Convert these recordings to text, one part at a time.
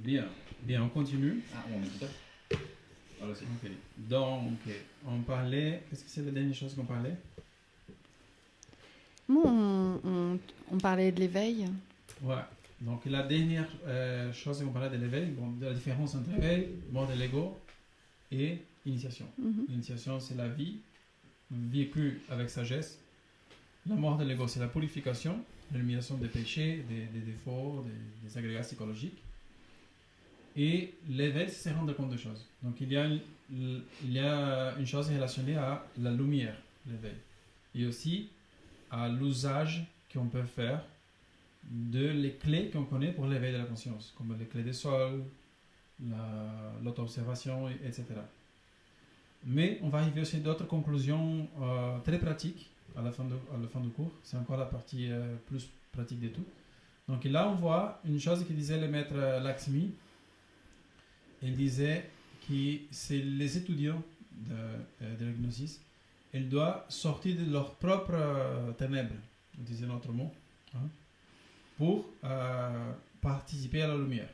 Bien, bien, on continue. Ah, on est tout à fait. Voilà, c'est Ok. Donc, on parlait. Qu'est-ce que c'est la dernière chose qu'on parlait? Bon, on parlait de l'éveil. Ouais. Donc, la dernière chose qu'on parlait de l'éveil, bon, de la différence entre éveil, mort de l'ego et initiation. L'initiation, c'est la vie vécue avec sagesse. La mort de l'ego, c'est la purification, l'élimination des péchés, des défauts, des agrégats psychologiques. Et l'éveil, c'est se rendre compte de choses. Donc, il y a une chose relationnée à la lumière, l'éveil. Et aussi à l'usage qu'on peut faire de les clés qu'on connaît pour l'éveil de la conscience, comme les clés des sols, l'auto-observation, etc. Mais on va arriver aussi à d'autres conclusions très pratiques à la fin du cours. C'est encore la partie plus pratique de tout. Donc là, on voit une chose que disait le maître Lakshmi. Il disait que c'est les étudiants de la gnosis, ils doivent sortir de leurs propres ténèbres, on disait notre mot, hein, pour participer à la lumière.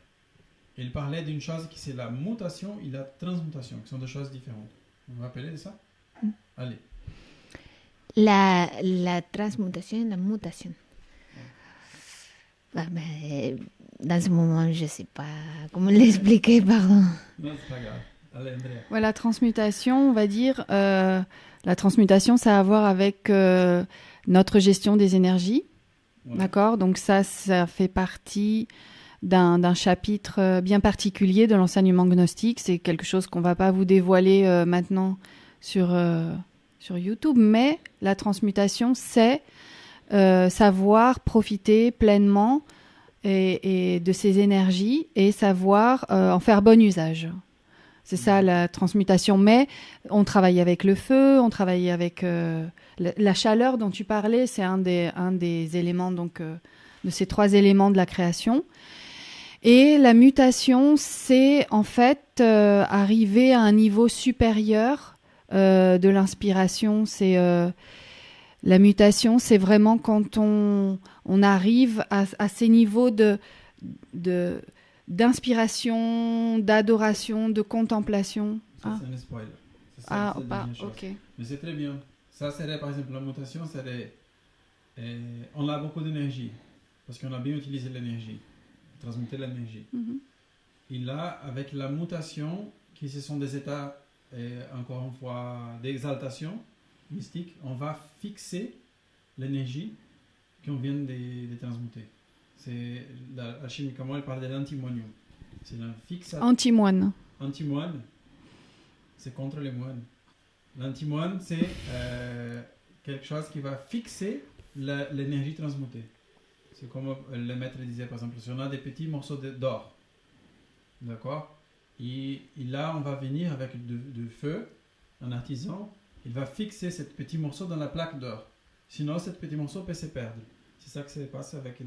Il parlait d'une chose qui c'est la mutation et la transmutation, qui sont deux choses différentes. Vous vous rappelez de ça? Allez. La transmutation et la mutation. Bah, dans ce moment, je ne sais pas comment l'expliquer, pardon. Non, c'est pas grave. Allez, Andrea. Ouais, la transmutation, on va dire, la transmutation, ça a à voir avec notre gestion des énergies. Ouais. D'accord? Donc ça fait partie d'un chapitre bien particulier de l'enseignement gnostique. C'est quelque chose qu'on ne va pas vous dévoiler maintenant sur YouTube, mais la transmutation, c'est savoir profiter pleinement et de ces énergies et savoir en faire bon usage. C'est ça la transmutation. Mais on travaille avec le feu, on travaille avec la chaleur dont tu parlais, c'est un des éléments donc, de ces 3 éléments de la création. Et la mutation, c'est en fait arriver à un niveau supérieur de l'inspiration. C'est la mutation, c'est vraiment quand on arrive à ces niveaux d'inspiration, d'adoration, de contemplation. Ça, c'est un spoiler. C'est la dernière chose. Ok. Mais c'est très bien. Ça serait, par exemple, la mutation, serait... on a beaucoup d'énergie, parce qu'on a bien utilisé l'énergie, transmuté l'énergie. Et là, avec la mutation, qui ce sont des états, encore une fois, d'exaltation mystique, on va fixer l'énergie qu'on vient de transmuter. C'est chimiquement, elle parle de l'antimonium. C'est un fixateur. Antimoine. Antimoine, c'est contre les moines. L'antimoine, c'est quelque chose qui va fixer l'énergie transmutée. C'est comme le maître disait, par exemple, si on a des petits morceaux d'or, d'accord, et là, on va venir avec du feu, un artisan, il va fixer ce petit morceau dans la plaque d'or. Sinon, ce petit morceau peut se perdre. C'est ça que se passe avec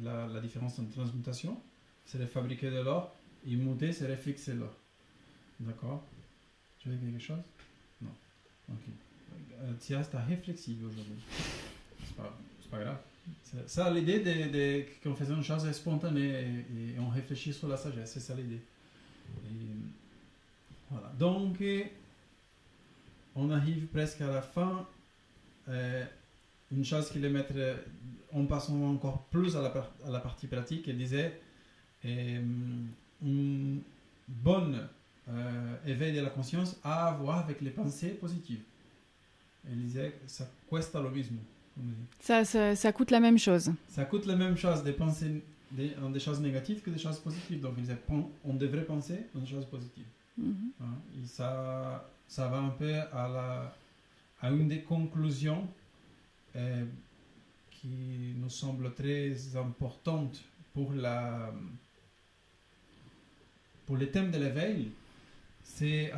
la différence en transmutation. C'est de fabriquer de l'or, et muter, c'est de fixer l'or. D'accord? Tu veux dire quelque chose? Non. Ok. Tu restes réflexible aujourd'hui. C'est pas grave. C'est ça l'idée qu'on faisait une chose spontanée et on réfléchit sur la sagesse. C'est ça l'idée. Voilà. Donc, on arrive presque à la fin. Une chose qui les maître, en passant encore plus à la partie pratique, il disait une bonne éveil de la conscience a à voir avec les pensées positives. Il disait ça cuesta lo mismo. Ça coûte la même chose. Ça coûte la même chose de penser des choses négatives que des choses positives. Donc il disait on devrait penser des choses positives. Hein? Et ça va un peu à une des conclusions qui nous semble très importante pour le thème de l'éveil. C'est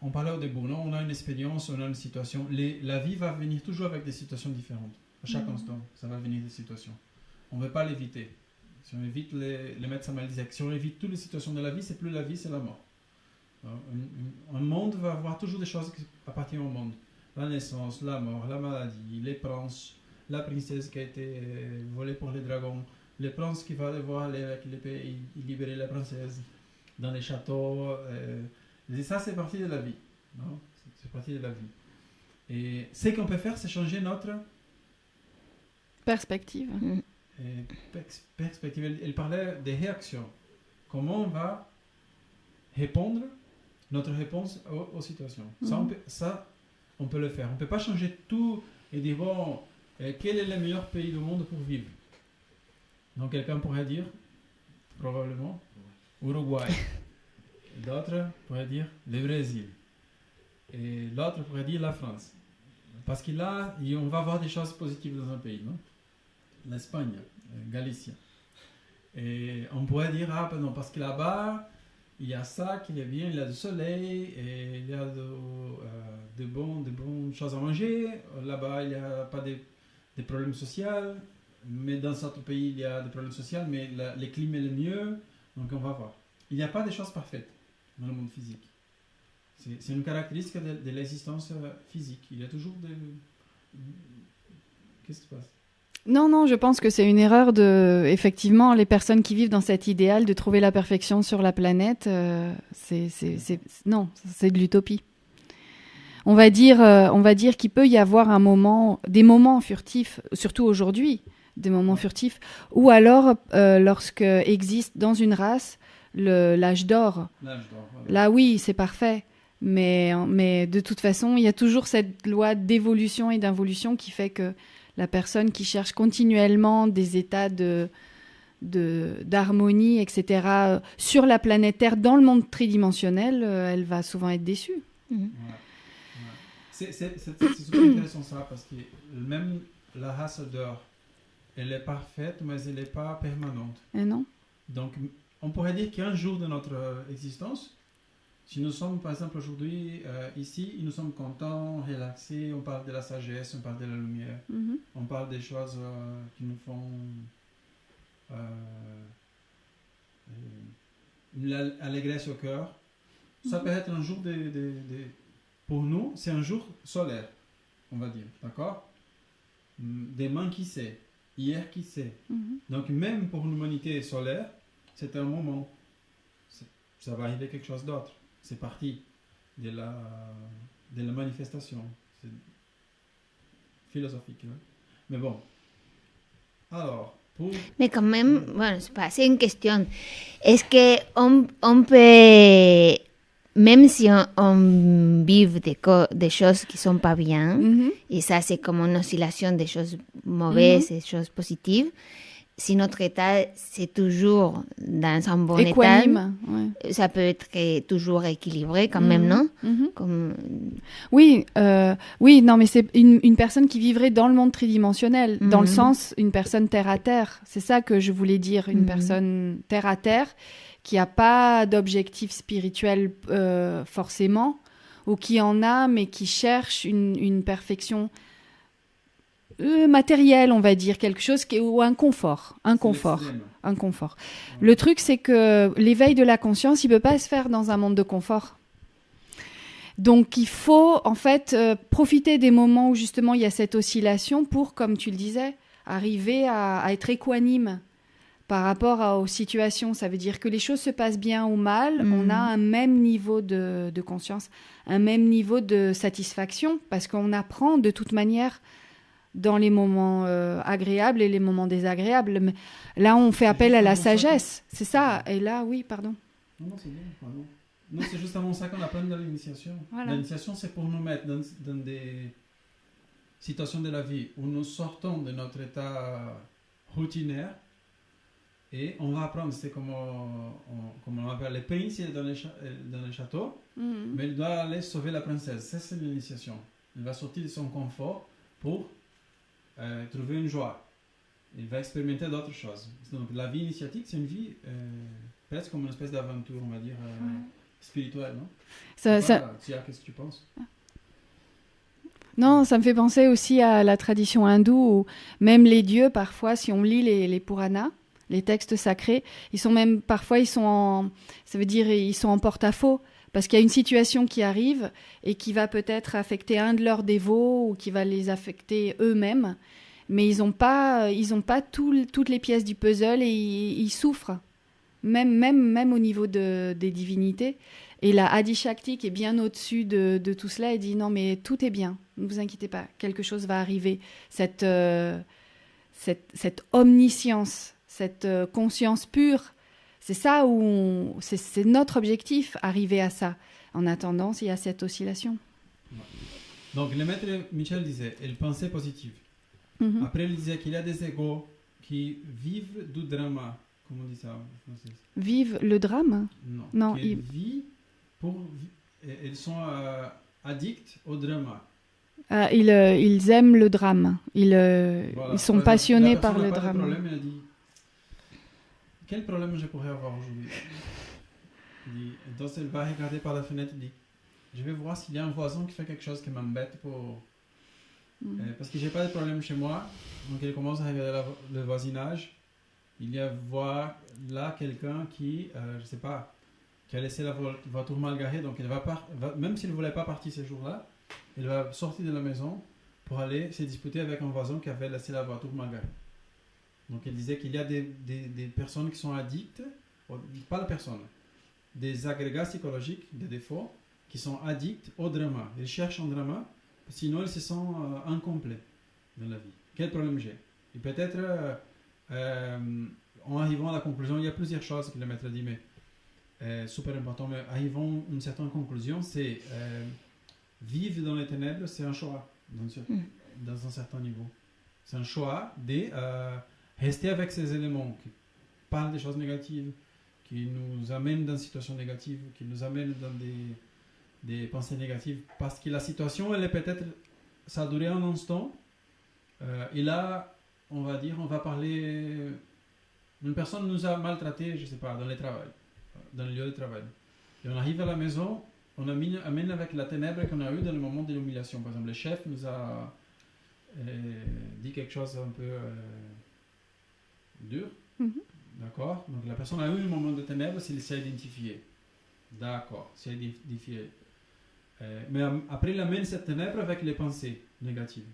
on parlait au début, non? On a une expérience, on a une situation. La vie va venir toujours avec des situations différentes. À chaque instant, ça va venir des situations. On ne veut pas l'éviter. Si on évite, les maîtres Samuel disaient que si on évite toutes les situations de la vie, c'est plus la vie, c'est la mort. Un monde va avoir toujours des choses qui appartiennent au monde. La naissance, la mort, la maladie, les princes, la princesse qui a été volée pour les dragons, les princes qui vont devoir aller avec les pays, libérer la princesse dans les châteaux. Et ça, c'est partie de la vie. Non? C'est partie de la vie. Et ce qu'on peut faire, c'est changer notre Perspective. perspective. Elle parlait des réactions. Comment on va répondre, notre réponse aux situations. Ça, on peut le faire. On ne peut pas changer tout et dire, bon, quel est le meilleur pays du monde pour vivre? Donc quelqu'un pourrait dire, probablement, Uruguay. D'autres pourraient dire le Brésil. Et l'autre pourrait dire la France. Parce que là, on va voir des choses positives dans un pays, non? L'Espagne, Galicie. Et on pourrait dire, ah ben non, parce que là-bas, il y a ça qui est bien, il y a du soleil, et il y a de bonnes choses à manger. Là-bas, il n'y a pas de problèmes sociaux, mais dans certains pays, il y a des problèmes sociaux, mais le climat est le mieux, donc on va voir. Il n'y a pas de choses parfaites dans le monde physique. C'est une caractéristique de l'existence physique. Il y a toujours des... Qu'est-ce qui se passe? Non, je pense que c'est une erreur de... Effectivement, les personnes qui vivent dans cet idéal de trouver la perfection sur la planète, non, c'est de l'utopie. On va dire qu'il peut y avoir des moments furtifs, surtout aujourd'hui, des moments furtifs, ou alors lorsque existe dans une race l'âge d'or. Voilà. Là, oui, c'est parfait. Mais de toute façon, il y a toujours cette loi d'évolution et d'involution qui fait que la personne qui cherche continuellement des états d'harmonie, etc., sur la planète Terre, dans le monde tridimensionnel, elle va souvent être déçue. Ouais. C'est super intéressant ça, parce que même la race d'or, elle est parfaite, mais elle n'est pas permanente. Et non. Donc, on pourrait dire qu'un jour de notre existence, si nous sommes, par exemple, aujourd'hui, ici, nous sommes contents, relaxés, on parle de la sagesse, on parle de la lumière, on parle des choses qui nous font l'allégresse au cœur. Ça peut être un jour pour nous, c'est un jour solaire, on va dire, d'accord? Demain, qui sait? Hier, qui sait? Donc, même pour l'humanité solaire, c'est un moment. Ça va arriver quelque chose d'autre. C'est parti de la manifestation. C'est philosophique. Hein? Mais bon. Alors, pour... Mais quand même, bueno, c'est une question. Est-ce qu'on peut, même si on vit des choses qui ne sont pas bien, et ça c'est comme une oscillation des choses mauvaises et des choses positives, si notre état, c'est toujours dans un bon équanime, état, ça peut être toujours équilibré quand même, non? Comme... Oui, non, mais c'est une personne qui vivrait dans le monde tridimensionnel, dans le sens, une personne terre-à-terre. C'est ça que je voulais dire, une personne terre-à-terre qui n'a pas d'objectif spirituel forcément, ou qui en a, mais qui cherche une perfection matériel, on va dire, quelque chose ou un confort. Le truc, c'est que l'éveil de la conscience, il peut pas se faire dans un monde de confort. Donc, il faut, en fait, profiter des moments où, justement, il y a cette oscillation pour, comme tu le disais, arriver à être équanime par rapport aux situations. Ça veut dire que les choses se passent bien ou mal, on a un même niveau de conscience, un même niveau de satisfaction, parce qu'on apprend de toute manière dans les moments agréables et les moments désagréables. Mais là, on fait appel à la sagesse. C'est ça. Et là, oui, pardon. Non, c'est bien. Pardon. Non, c'est justement ça qu'on apprend dans l'initiation. Voilà. L'initiation, c'est pour nous mettre dans des situations de la vie où nous sortons de notre état routinaire et on va apprendre. C'est comme on appelle les princes dans le château, mais il doit aller sauver la princesse. Ça, c'est l'initiation. Il va sortir de son confort pour trouver une joie. Il va expérimenter d'autres choses. Donc la vie initiatique, c'est une vie presque comme une espèce d'aventure, on va dire, spirituelle, non? Qu'est-ce que tu penses? Non, ça me fait penser aussi à la tradition hindoue où même les dieux, parfois, si on lit les Puranas, les textes sacrés, ça veut dire ils sont en porte-à-faux. Parce qu'il y a une situation qui arrive et qui va peut-être affecter un de leurs dévots ou qui va les affecter eux-mêmes. mais ils n'ont pas toutes les pièces du puzzle et ils souffrent, même au niveau des divinités. Et la Adi Shakti, qui est bien au-dessus de tout cela, elle dit non, mais tout est bien, ne vous inquiétez pas, quelque chose va arriver. Cette omniscience, cette conscience pure, c'est ça c'est notre objectif, arriver à ça. En attendant, il y a cette oscillation. Donc, le maître Michel disait, il pensait positive. Mhm. Après, il disait qu'il y a des égos qui vivent du drama. Comment on dit ça en français? Vive le drame? Non, ils vivent ils sont addicts au drama. Ils aiment le drame. Voilà. Ils sont passionnés par le La personne n'a pas de drame. problème, elle a dit, quel problème je pourrais avoir aujourd'hui? Donc elle va regarder par la fenêtre et dit, je vais voir s'il y a un voisin qui fait quelque chose qui m'embête parce que j'ai pas de problème chez moi. Donc elle commence à regarder le voisinage. Il y a voir là quelqu'un qui, je sais pas, qui a laissé la voiture mal garée. Donc elle même s'il ne voulait pas partir ce jour-là, elle va sortir de la maison pour aller se disputer avec un voisin qui avait laissé la voiture mal garée. Donc elle disait qu'il y a des personnes qui sont addictes, pas la personne, des agrégats psychologiques, des défauts, qui sont addicts au drama. Ils cherchent un drama, sinon ils se sentent incomplets dans la vie. Quel problème j'ai? Et peut-être, en arrivant à la conclusion, il y a plusieurs choses que le maître a dit, mais super important, mais arrivons à une certaine conclusion, c'est vivre dans les ténèbres, c'est un choix, dans un certain niveau. C'est un choix de rester avec ces éléments qui parlent des choses négatives, qui nous amènent dans des situations négatives, qui nous amènent dans des pensées négatives, parce que la situation, elle est peut-être, ça a duré un instant, et là, on va dire, on va parler, une personne nous a maltraité, je sais pas, dans le lieu de travail. Et on arrive à la maison, on amène avec la ténèbre qu'on a eu dans le moment de l'humiliation. Par exemple, le chef nous a dit quelque chose un peu dur. D'accord? Donc la personne a eu un moment de ténèbres s'il s'est identifié. D'accord, s'est identifié. Mais après, il amène cette ténèbre avec les pensées négatives.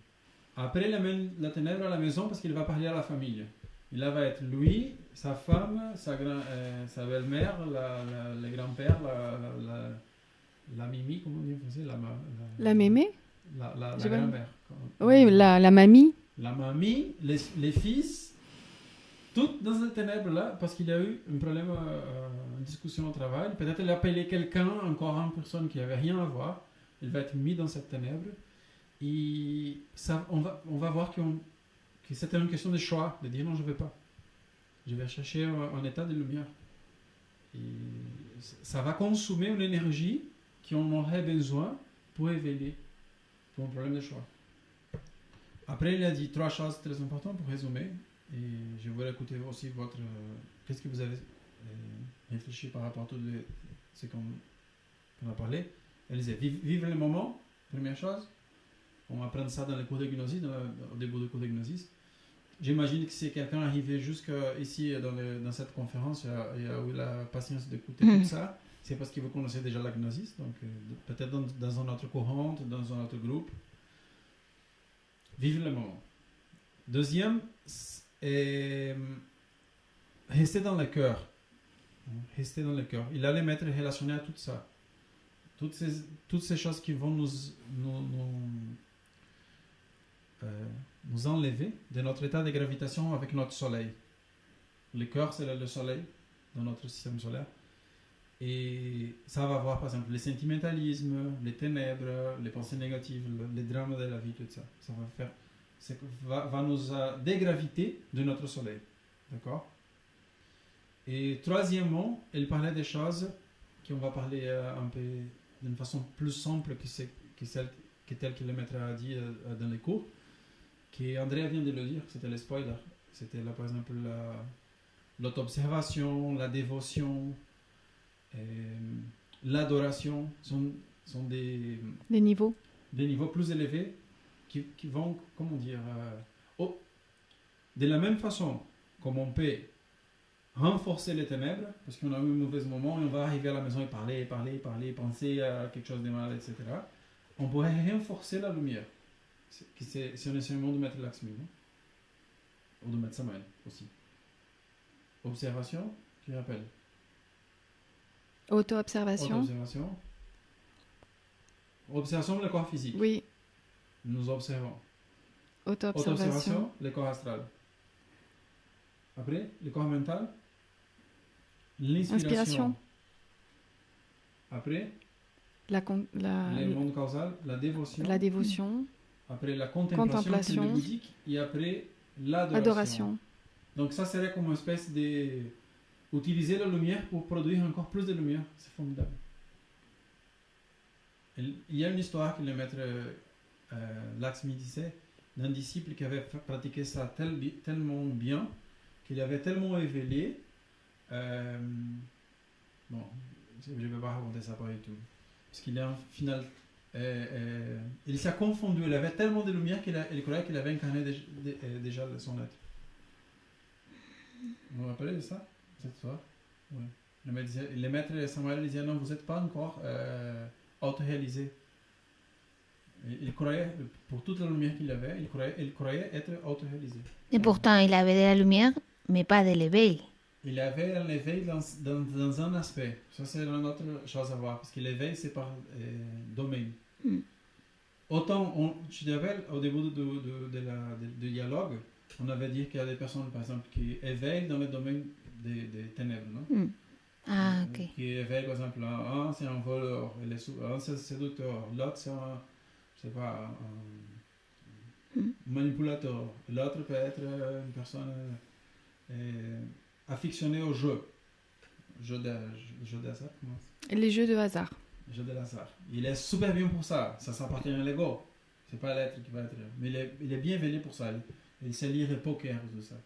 Après, il amène la ténèbre à la maison parce qu'il va parler à la famille. Et là va être lui, sa femme, sa belle-mère, le grand-père, la mimi, comment on dit en français? La mémé? La grand-mère. Oui, la mamie. La mamie, les fils, toutes dans cette ténèbre-là, parce qu'il y a eu un problème, une discussion au travail. Peut-être il a appelé quelqu'un, encore une personne qui n'avait rien à voir. Il va être mis dans cette ténèbre. Et ça, on va voir que c'était une question de choix, de dire non, je ne veux pas. Je vais chercher un état de lumière. Et ça va consommer une énergie qu'on aurait besoin pour éveiller, pour un problème de choix. Après, il a dit 3 choses très importantes pour résumer. Et je voulais écouter aussi qu'est-ce que vous avez réfléchi par rapport à tout ce qu'on a parlé. Elle disait vivre le moment, première chose. On va apprendre ça dans les cours de gnosis, au début des cours de gnosis. J'imagine que si quelqu'un arrivé jusqu'ici dans cette conférence et a eu la patience d'écouter tout ça, c'est parce que vous connaissez déjà la gnosis, donc peut-être dans un autre courant, dans un autre groupe. Vivre le moment. Deuxième, rester dans le cœur. Rester dans le cœur. Il allait mettre relationné à tout ça. Toutes ces choses qui vont nous enlever de notre état de gravitation avec notre soleil. Le cœur, c'est le soleil dans notre système solaire. Et ça va voir, par exemple, le sentimentalisme, les ténèbres, les pensées négatives, les drames de la vie, tout ça. Ça va nous dégraviter de notre soleil. D'accord? Et troisièmement, elle parlait des choses qu'on va parler un peu d'une façon plus simple que telle que le maître a dit dans les cours. Andrea vient de le dire, c'était le spoiler. C'était là, par exemple, l'auto-observation, la dévotion, l'adoration sont des niveaux plus élevés qui vont, comment dire, de la même façon comme on peut renforcer les ténèbres, parce qu'on a eu un mauvais moment et on va arriver à la maison et parler, penser à quelque chose de mal, etc. On pourrait renforcer la lumière. C'est un enseignement de Maître Lakshmi. ou de Maître Samael aussi. Observation, tu rappelles? Auto-observation. Auto-observation. Observation, le corps physique. Oui. Nous observons. Auto-observation. Le corps astral. Après, le corps mental. L'inspiration. Inspiration. Après, le monde causal, la dévotion. La dévotion. Après, la contemplation. Le bouddhique. Et après, l'adoration. Donc ça serait comme une espèce de... Utiliser la lumière pour produire encore plus de lumière. C'est formidable. Il y a une histoire que le maître Lakshmi disait d'un disciple qui avait pratiqué ça tellement bien qu'il avait tellement éveillé. Bon, je ne vais pas raconter ça pas du tout. Parce qu'il est en final... il s'est confondu. Il avait tellement de lumière qu'il croyait qu'il avait incarné déjà son être. Vous vous rappelez de ça? Cette histoire? Oui. Le maître Samael disait non, vous n'êtes pas encore auto-réalisé. Il croyait, pour toute la lumière qu'il avait, il croyait être auto-réalisé. Et pourtant, il avait de la lumière, mais pas de l'éveil. Il avait un éveil dans un aspect. Ça, c'est une autre chose à voir, parce que l'éveil, c'est par domaine. Autant, tu te rappelles, au début du dialogue, on avait dit qu'il y a des personnes, par exemple, qui éveillent dans le domaine des ténèbres, non? Ah, ok. Qui éveillent, par exemple, un c'est un voleur, un c'est un séducteur, l'autre c'est un, je sais pas, un manipulateur, l'autre peut être une personne affectionnée au jeu. Jeu d'hasard, comment ça? Les jeux de hasard. Jeu de hasard. Il est super bien pour ça, ça appartient à l'ego. C'est pas l'être qui va être, mais il est bien éveillé pour ça. Il sait lire le poker, tout ça.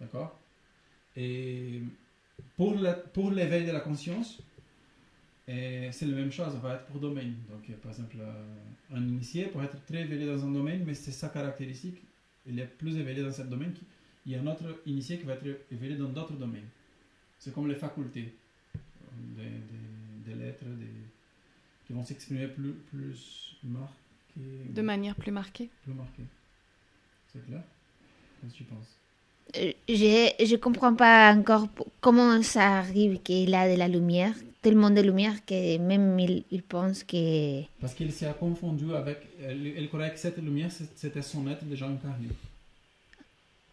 D'accord? Et pour l'éveil de la conscience, c'est la même chose, ça va être pour domaine. Donc, par exemple, un initié pour être très éveillé dans un domaine, mais c'est sa caractéristique, il est plus éveillé dans ce domaine. Il y a un autre initié qui va être éveillé dans d'autres domaines. C'est comme les facultés des lettres qui vont s'exprimer plus marquées. De manière plus marquée. Plus marquée. C'est clair? Qu'est-ce que tu penses? Je ne comprends pas encore comment ça arrive qu'il a de la lumière, tellement de lumière que même il pense que... Parce qu'il s'est confondu avec... Il croyait que cette lumière, c'était son être déjà incarné.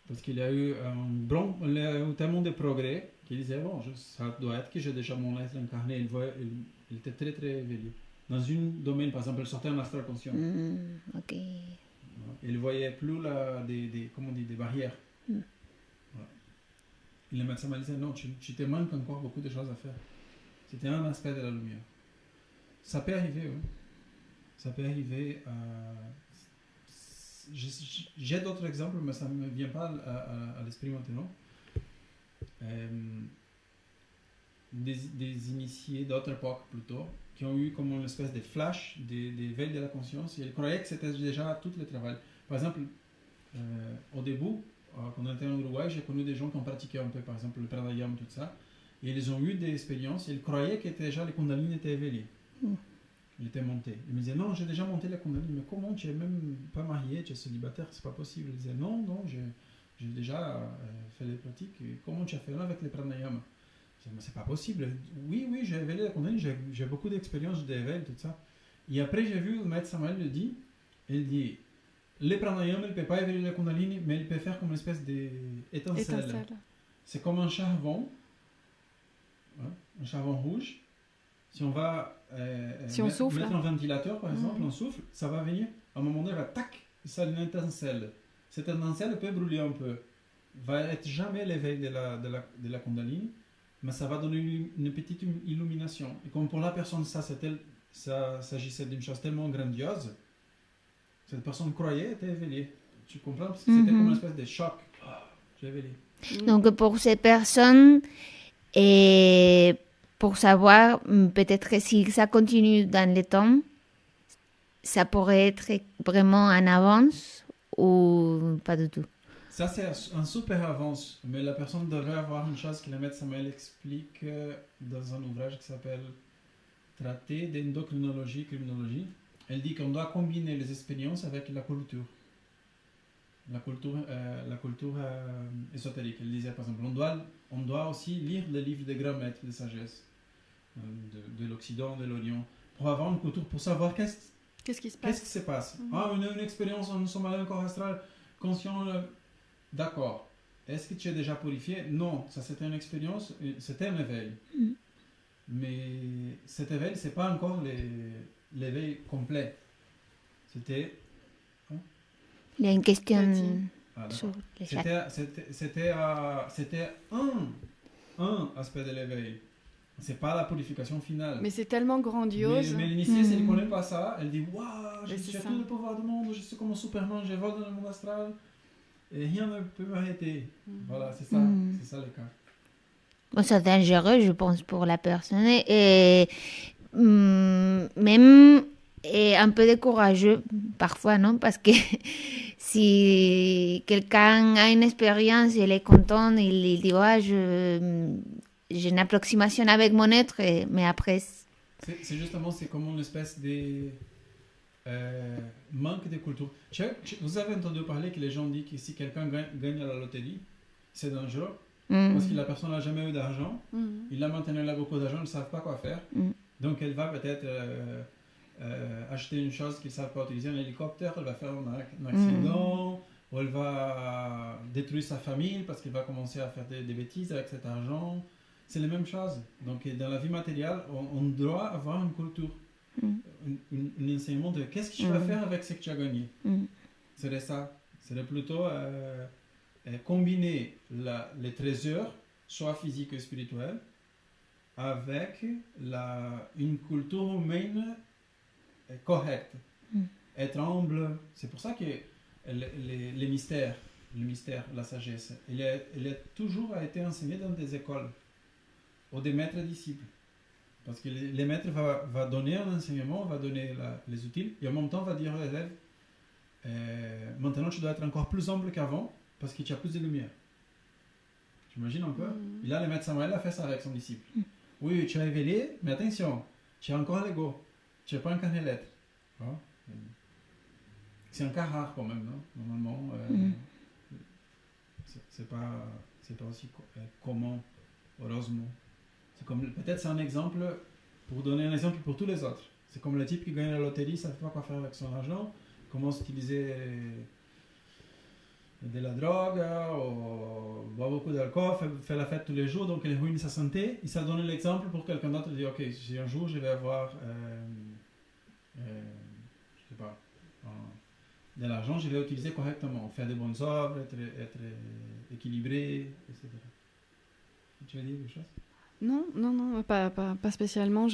Parce qu'il a eu tellement de progrès qu'il disait, bon, ça doit être que j'ai déjà mon être incarné. Il était très très éveillé. Dans un domaine, par exemple, il sortait en astral conscient. Ok. Il ne voyait plus des barrières. Et le médecin m'a dit, non, tu te manques encore beaucoup de choses à faire. C'était un aspect de la lumière. Ça peut arriver, oui. Ça peut arriver. J'ai d'autres exemples, mais ça ne me vient pas à l'esprit maintenant. Des initiés d'autres époques plutôt, qui ont eu comme une espèce de flash, d'éveil de la conscience, et ils croyaient que c'était déjà tout le travail. Par exemple, au début, quand on était en Uruguay, j'ai connu des gens qui ont pratiqué un peu, par exemple, le pranayama, tout ça, et ils ont eu des expériences, et ils croyaient que déjà les kundalini étaient éveillés. Il était monté. Il me disait, non, j'ai déjà monté la kundalini, mais comment, tu n'es même pas marié, tu es célibataire, c'est pas possible. Il disait, non, j'ai déjà fait les pratiques, et comment tu as fait là avec les pranayama? Je disais, mais c'est pas possible. Oui, j'ai éveillé la kundalini, j'ai beaucoup d'expérience d'éveil, tout ça. Et après, j'ai vu le maître Samael le dit, il dit, les pranayama, il ne peut pas éveiller la kundalini, mais il peut faire comme une espèce d'étincelle. C'est comme un charbon rouge. Si on va mettre un ventilateur, par exemple, on souffle, ça va venir, à un moment donné, va tac, ça a une étincelle. Cette étincelle peut brûler un peu. Va être jamais l'éveil de la kundalini, mais ça va donner une petite illumination. Et comme pour la personne, ça s'agissait d'une chose tellement grandiose, cette personne croyait était éveillée. Tu comprends? Parce que c'était comme une espèce de choc. J'ai éveillé. Donc pour ces personnes, et pour savoir peut-être que si ça continue dans le temps, ça pourrait être vraiment en avance ou pas du tout? Ça, c'est un super avance, mais la personne devrait avoir une chose que le maître Samael explique dans un ouvrage qui s'appelle Traité d'endocrinologie et criminologie. Elle dit qu'on doit combiner les expériences avec la culture. la culture ésotérique. Elle disait par exemple, on doit aussi lire les livres des grands maîtres de sagesse de l'Occident, de l'Orient, pour avoir une culture, pour savoir Qu'est-ce qui se qu'est-ce passe? qui se passe. Ah, une expérience, nous sommes allés au corps astral, conscient, d'accord. Est-ce que tu es déjà purifié? Non, ça c'était une expérience, c'était un éveil. Mais cet éveil, c'est pas encore l'éveil complet. C'était... Il y a une question Ah, sur d'accord. le chat. C'était un aspect de l'éveil. C'est pas la purification finale. Mais c'est tellement grandiose. Mais l'initiée, si elle ne connaît pas ça, elle dit waouh, Mais j'ai c'est ça. tout le pouvoir du monde, je suis comme un Superman, je vole dans le monde astral et rien ne peut m'arrêter. Voilà, c'est ça le cas. Bon, c'est dangereux, je pense, pour la personne. Et même un peu décourageux parfois, non? Parce que si quelqu'un a une expérience, il est content, il dit ouais, j'ai une approximation avec mon être, mais après... C'est justement, c'est comme une espèce de manque de culture. Vous avez entendu parler que les gens disent que si quelqu'un gagne à la loterie, c'est dangereux. Parce que la personne n'a jamais eu d'argent, il a maintenant elle a beaucoup d'argent, ils ne savent pas quoi faire. Donc elle va peut-être acheter une chose qu'ils ne savent pas utiliser, un hélicoptère, elle va faire un accident, ou elle va détruire sa famille parce qu'elle va commencer à faire des bêtises avec cet argent. C'est la même chose. Donc dans la vie matérielle, on doit avoir une culture, un enseignement de qu'est-ce que tu vas faire avec ce que tu as gagné. C'est ça. C'est plutôt... combiner les trésors, soit physiques ou spirituels, avec une culture humaine correcte. Être humble. C'est pour ça que les mystères, le mystère, la sagesse, il a toujours été enseigné dans des écoles ou des maîtres disciples. Parce que les maîtres vont donner un enseignement, va donner les outils, et en même temps va dire aux élèves, maintenant tu dois être encore plus humble qu'avant, parce que tu as plus de lumière. Tu imagines un peu? Et là, le maître Samuel a fait ça avec son disciple. Oui, tu as éveillé, mais attention, tu as encore l'ego. Tu n'as pas incarné l'être. Hein? C'est un cas rare quand même, non? Normalement, c'est pas aussi commun, heureusement. Peut-être c'est un exemple, pour donner un exemple pour tous les autres. C'est comme le type qui gagne la loterie, il ne savait pas quoi faire avec son argent, commence à utiliser de la drogue, ou boit beaucoup d'alcool, fait la fête tous les jours, donc il ruine sa santé. Et ça donne l'exemple pour quelqu'un d'autre de dire, ok, si un jour je vais avoir je sais pas, de l'argent, je vais l'utiliser correctement, faire de bonnes œuvres, être équilibré, etc. Tu veux dire quelque chose? Non, pas spécialement.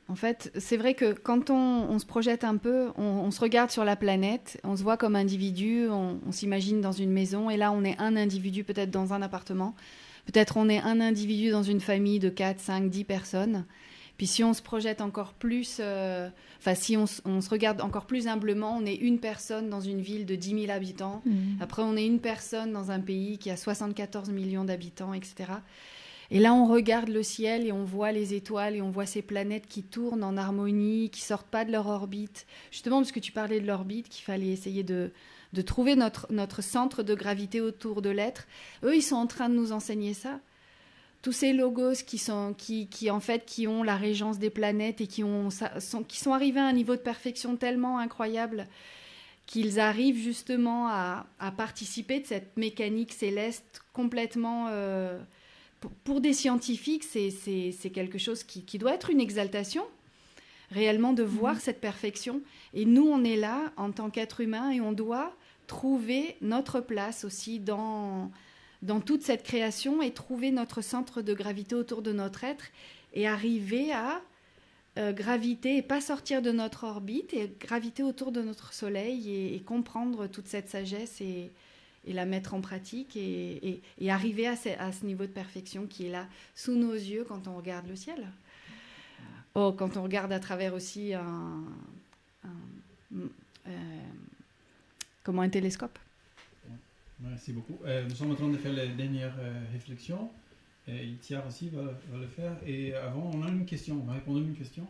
En fait, c'est vrai que quand on se projette un peu, on se regarde sur la planète, on se voit comme individu, on s'imagine dans une maison, et là, on est un individu peut-être dans un appartement, peut-être on est un individu dans une famille de 4, 5, 10 personnes. Puis si on se projette encore plus, si on se regarde encore plus humblement, on est une personne dans une ville de 10 000 habitants, après on est une personne dans un pays qui a 74 millions d'habitants, etc. Et là, on regarde le ciel et on voit les étoiles et on voit ces planètes qui tournent en harmonie, qui sortent pas de leur orbite. Justement, parce que tu parlais de l'orbite, qu'il fallait essayer de trouver notre centre de gravité autour de l'être. Eux, ils sont en train de nous enseigner ça. Tous ces logos qui ont la régence des planètes et qui sont arrivés à un niveau de perfection tellement incroyable qu'ils arrivent justement à participer de cette mécanique céleste complètement... Pour des scientifiques, c'est quelque chose qui doit être une exaltation, réellement, de voir cette perfection. Et nous, on est là en tant qu'être humain et on doit trouver notre place aussi dans toute cette création et trouver notre centre de gravité autour de notre être et arriver à graviter et pas sortir de notre orbite et graviter autour de notre soleil et comprendre toute cette sagesse et la mettre en pratique et arriver à ce niveau de perfection qui est là sous nos yeux quand on regarde le ciel. Quand on regarde à travers aussi un télescope. Merci beaucoup. Nous sommes en train de faire les dernières réflexions. Et Thiar aussi va le faire. Et avant, on a une question. On va répondre à une question.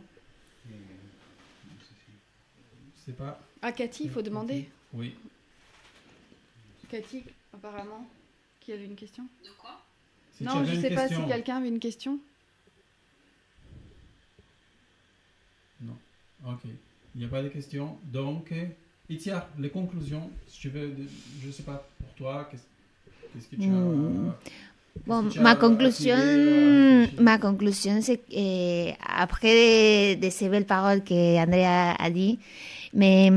C'est pas... Ah, Cathy, il faut demander. Oui. Cathy, apparemment, qui avait une question. De quoi? Si tu Non, avais je une sais pas question. si quelqu'un avait une question. Non. Ok. Il n'y a pas de questions. Donc, Itia, les conclusions, si tu veux, je ne sais pas pour toi, qu'est-ce que tu as. Bon, qu'est-ce que tu ma as conclusion, réfléchi? c'est qu'après de ces belles paroles que Andrea a dit, mais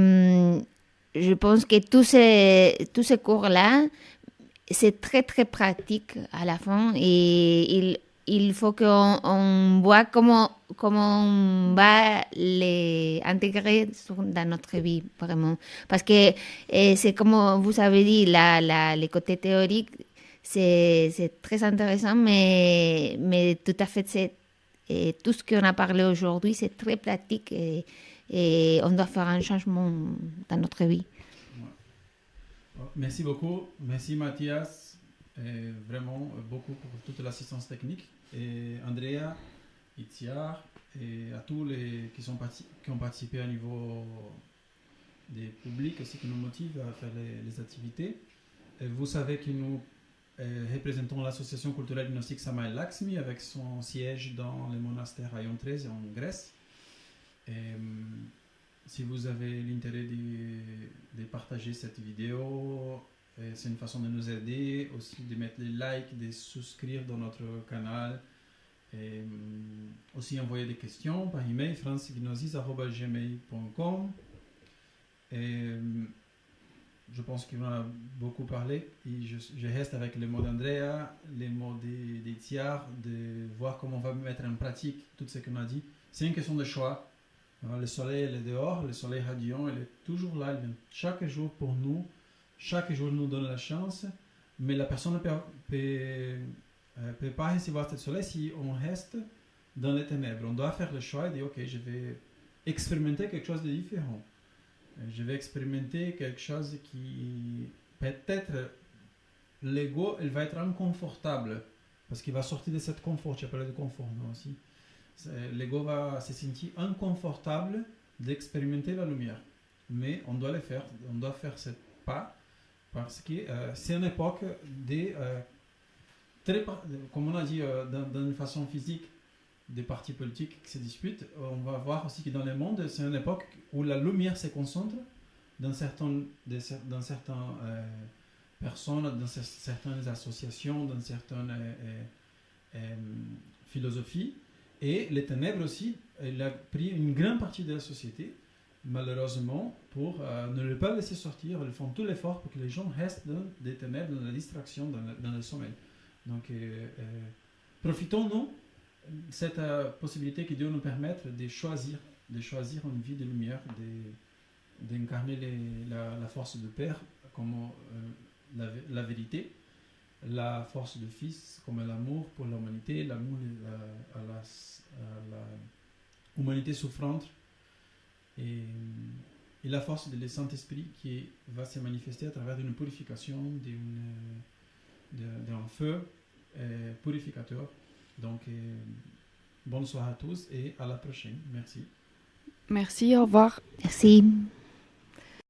je pense que tous ces cours-là, c'est très très pratique à la fin et il faut qu'on voit comment on va les intégrer dans notre vie vraiment parce que c'est comme vous avez dit les côtés théoriques c'est très intéressant mais tout à fait et tout ce qu'on a parlé aujourd'hui c'est très pratique et on doit faire un changement dans notre vie. Merci beaucoup. Merci Mathias. Vraiment beaucoup pour toute l'assistance technique. Et Andrea, Itziar et à tous les qui ont participé au niveau des publics aussi qui nous motivent à faire les activités. Et vous savez que nous représentons l'association culturelle gnostique Samael Lakshmi avec son siège dans le monastère à Iontréz en Grèce. Et, si vous avez l'intérêt de partager cette vidéo, c'est une façon de nous aider, aussi de mettre les likes, de souscrire dans notre canal, et aussi envoyer des questions par email francegnosis@gmail.com. Et je pense qu'on a beaucoup parlé et je reste avec les mots d'Andrea, les mots d'Itziar, de voir comment on va mettre en pratique tout ce qu'on a dit. C'est une question de choix. Le soleil il est dehors, le soleil radiant, il est toujours là, il vient chaque jour pour nous, chaque jour nous donne la chance, mais la personne ne peut pas recevoir ce soleil si on reste dans les ténèbres. On doit faire le choix et dire ok, je vais expérimenter quelque chose de différent. Je vais expérimenter quelque chose qui peut-être l'ego, il va être inconfortable parce qu'il va sortir de cette confort. Tu as parlé de confort, non aussi. L'ego va se sentir inconfortable d'expérimenter la lumière. Mais on doit le faire, on doit faire ce pas parce que c'est une époque comme on a dit dans une façon physique, des partis politiques qui se disputent. On va voir aussi que dans le monde, c'est une époque où la lumière se concentre dans certaines personnes, dans certaines associations, dans certaines philosophies. Et les ténèbres aussi, il a pris une grande partie de la société, malheureusement, pour ne pas laisser sortir. Ils font tout l'effort pour que les gens restent dans des ténèbres, dans la distraction, dans le sommeil. Donc, profitons-nous de cette possibilité que Dieu nous permette de choisir une vie de lumière, d'incarner la force de Père comme la vérité, la force du Fils comme l'amour pour l'humanité, l'amour à l'humanité souffrante et la force du Saint-Esprit qui va se manifester à travers une purification, d'un feu purificateur. Donc, bonsoir à tous et à la prochaine. Merci. Merci, au revoir. Merci.